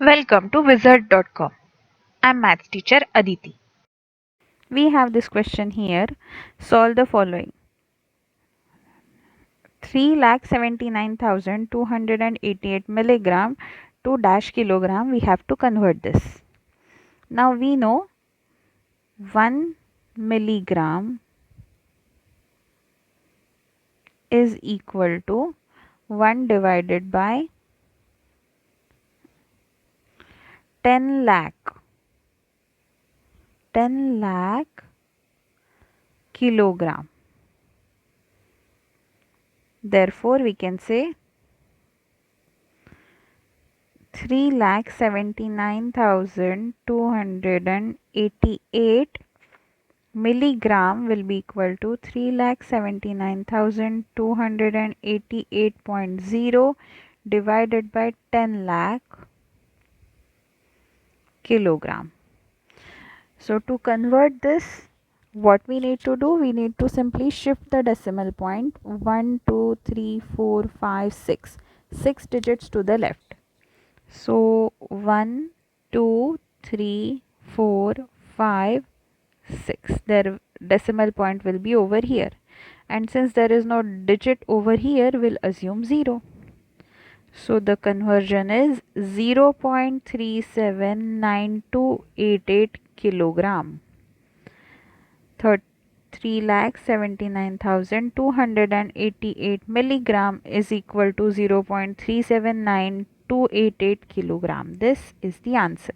Welcome to Wizard.com. I'm maths teacher Aditi. We have this question here. Solve the following. 3,79,288 milligram to dash kilogram. We have to convert this. Now we know 1 milligram is equal to 1 divided by 10 lakh. 10 lakh kilogram. Therefore, we can say 3,79,288 milligram will be equal to 3,79,288.0 divided by 10 lakh kilogram. So to convert this, what we need to do, we need to simply shift the decimal point 1, 2, 3, 4, 5, 6. 6 digits to the left. So 1, 2, 3, 4, 5, 6. Their decimal point will be over here. And since there is no digit over here, we'll assume 0. So the conversion is 0.379288 kilogram. 3,79,288 milligram is equal to 0.379288 kilogram. This is the answer.